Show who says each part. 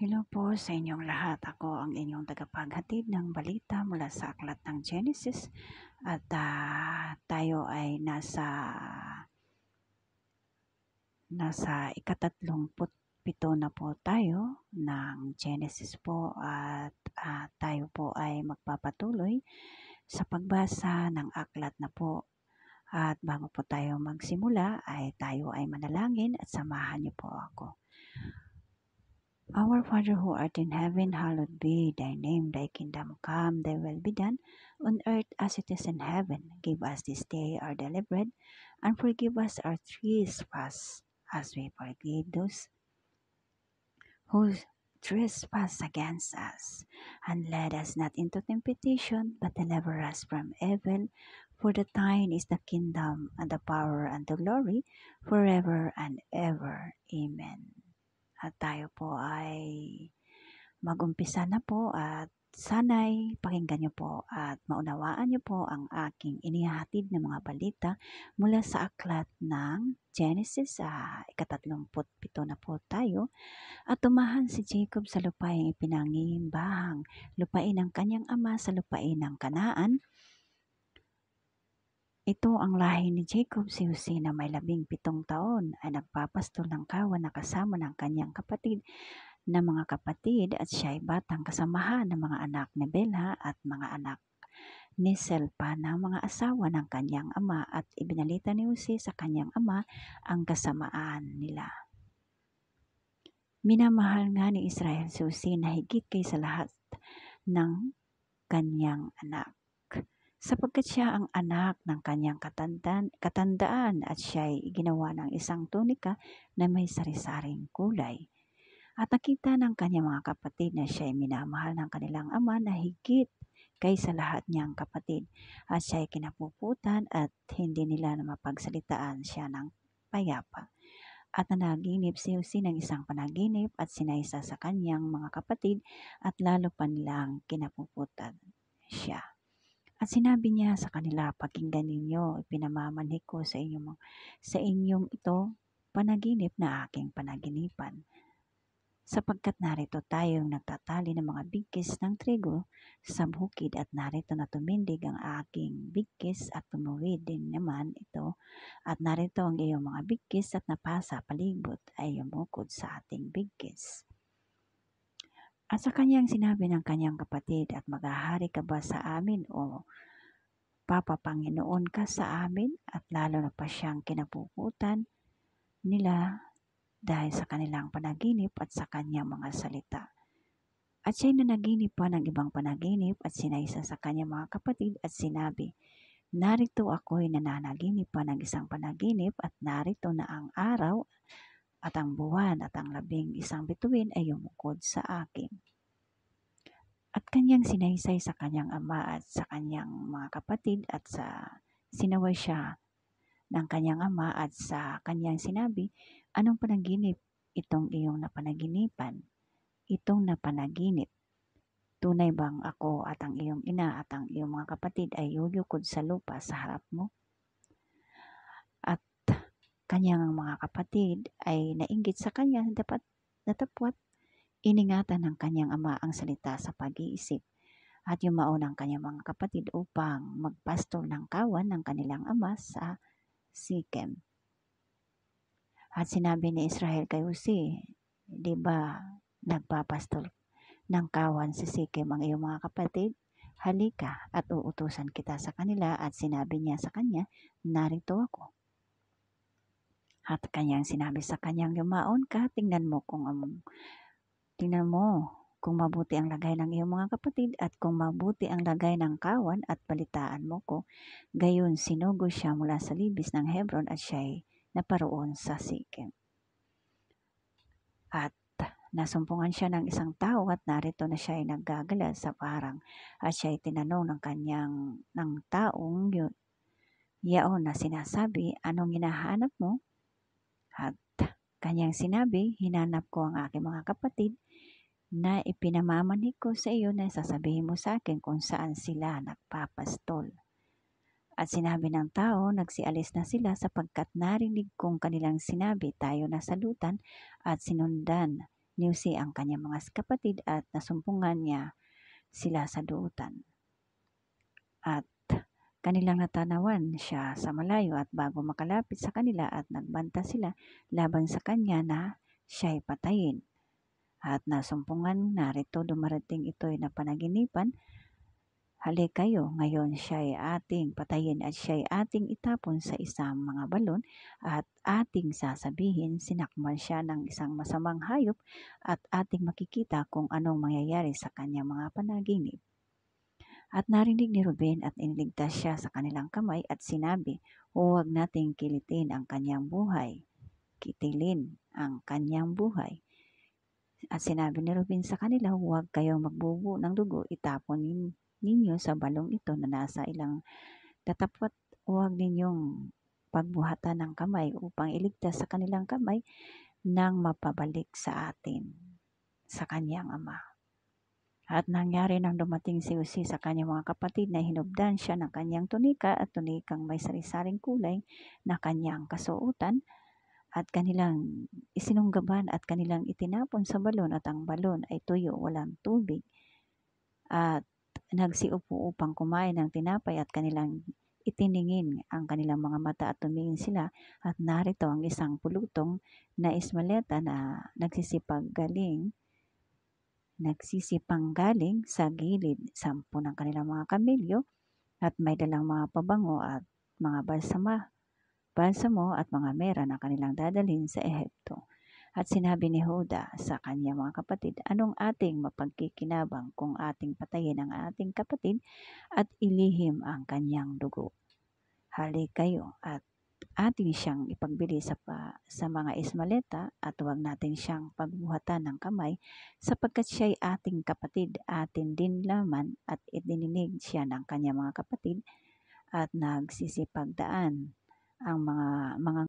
Speaker 1: Hello po sa inyong lahat. Ako ang inyong tagapaghatid ng balita mula sa aklat ng Genesis at tayo ay nasa ika-37 na po tayo ng Genesis po at tayo po ay magpapatuloy sa pagbasa ng aklat na po. At bago po tayo magsimula ay tayo ay manalangin at samahan niyo po ako. Our Father who art in heaven, hallowed be thy name. Thy kingdom come, thy will be done, on earth as it is in heaven. Give us this day our daily bread, and forgive us our trespasses, as we forgive those who trespass against us. And lead us not into temptation, but deliver us from evil. For the thine is the kingdom, and the power, and the glory, forever and ever. Amen. At tayo po ay mag-umpisa na po at sana'y pakinggan niyo po at maunawaan niyo po ang aking inihahatid na mga balita mula sa aklat ng Genesis. Ika-37 na po tayo. At tumahan si Jacob sa lupaing ipinangimbahang lupain ng kanyang ama sa lupain ng Kanaan. Ito ang lahi ni Jacob, si Jose na may 17 taon ay nagpapastol ng kawan na kasama ng kanyang kapatid na mga kapatid at siya ay batang kasamahan ng mga anak ni Bilha at mga anak ni Selpa ng mga asawa ng kanyang ama at ibinalita ni Jose sa kanyang ama ang kasamaan nila. Minamahal nga ni Israel si Jose na higit kaysa lahat ng kanyang anak, sapagkat siya ang anak ng kanyang katandaan at siya ay ginawa ng isang tunika na may sari-saring kulay. At nakita ng kanyang mga kapatid na siya ay minamahal ng kanilang ama na higit kaysa lahat niyang kapatid. At siya ay kinapuputan at hindi nila na mapagsalitaan siya ng payapa. At nanaginip si Jose ng isang panaginip at sinaysa sa kanyang mga kapatid at lalo pa nilang kinapuputan siya. At sinabi niya sa kanila, pakinggan ninyo, ipinamamanhik ko sa inyong ito panaginip na aking panaginipan. Sapagkat narito tayong nagtatali ng mga bigkis ng trigo sa bukid at narito na tumindig ang aking bigkis at tumuwid din naman ito at narito ang iyong mga bigkis at napasa palibot ay yumukod sa ating bigkis. At sa kanyang sinabi ng kanyang kapatid, at maghahari ka ba sa amin o Panginoon ka sa amin? At lalo na pa siyang kinapuputan nila dahil sa kanilang panaginip at sa kanyang mga salita. At siya'y nanaginip pa ng ibang panaginip at sinaysa sa kanyang mga kapatid at sinabi, narito ako'y nananaginip pa ng isang panaginip at narito na ang araw at ang buwan at ang 11 bituin ay yumukod sa akin. At kanyang sinaysay sa kanyang ama at sa kanyang mga kapatid at sinaway siya ng kanyang ama at sa kanyang sinabi, anong panaginip itong iyong napanaginipan? Itong napanaginip. Tunay bang ako at ang iyong ina at ang iyong mga kapatid ay yuyukod sa lupa sa harap mo? At kanyang mga kapatid ay nainggit sa kanya datapwat iningatan ng kanyang ama ang salita sa pag-iisip at yumaon ang kanyang mga kapatid upang magpastol ng kawan ng kanilang ama sa Sikem. At sinabi ni Israel kay Jose, di ba nagpapastol ng kawan si Sikem ang iyong mga kapatid? Halika at uutusan kita sa kanila. At sinabi niya sa kanya, narito ako. At kanyang sinabi sa kanyang, yumaon ka, tingnan mo kung mabuti ang lagay ng iyong mga kapatid at kung mabuti ang lagay ng kawan at balitaan mo ko. Gayon sinugo siya mula sa libis ng Hebron at siya'y naparoon sa Sikem. At nasumpungan siya ng isang tao at narito na siya ay naggagala sa parang at siya ay tinanong ng taong yaon na sinasabi, anong hinahanap mo? At kanyang sinabi, hinanap ko ang aking mga kapatid na ipinamamanhik ko sa iyo na sasabihin mo sa akin kung saan sila nagpapastol. At sinabi ng tao, nagsialis na sila sapagkat narinig kong kanilang sinabi, tayo na salutan at sinundan ni Jose ang kanyang mga kapatid at nasumpungan niya sila sa duutan. At kanilang natanawan siya sa malayo at bago makalapit sa kanila at nagbanta sila laban sa kanya na siya'y patayin. At nasumpungan, narito dumarating ito'y napanaginipan, halik kayo, ngayon siya'y ating patayin at siya'y ating itapon sa isang mga balon at ating sasabihin sinakmal siya ng isang masamang hayop at ating makikita kung anong mangyayari sa kanyang mga panaginip. At narinig ni Ruben at iniligtas siya sa kanilang kamay at sinabi, huwag nating kilitin ang kanyang buhay, kitilin ang kanyang buhay. At sinabi ni Ruben sa kanila, huwag kayong magbubo ng dugo, itapon ninyo sa balong ito na nasa ilang tatapot, huwag ninyong pagbuhatan ng kamay upang iligtas sa kanilang kamay nang mapabalik sa atin, sa kanyang ama. At nangyari nang dumating si Jose sa kanyang mga kapatid na hinubdan siya ng kanyang tunika at tunikang may sari-saring kulay na kanyang kasuotan at kanilang isinunggaban at kanilang itinapon sa balon at ang balon ay tuyo, walang tubig. At nagsiupo upang kumain ng tinapay at kanilang itiningin ang kanilang mga mata at tumingin sila at narito ang isang pulutong na ismaleta na nagsisipanggaling sa gilid 10 ng kanilang mga kamelyo at may dalang mga pabango at mga balsamo at mga mera na kanilang dadalhin sa Ehipto. At sinabi ni Huda sa kanyang mga kapatid, anong ating mapagkikinabang kung ating patayin ang ating kapatid at ilihim ang kanyang dugo? Halik kayo at atin siyang ipagbili sa mga Ismaleta at huwag natin siyang pagbuhatan ng kamay sapagkat siya'y ating kapatid, atin din laman at idininig siya ng kanyang mga kapatid at nagsisipagdaan ang mga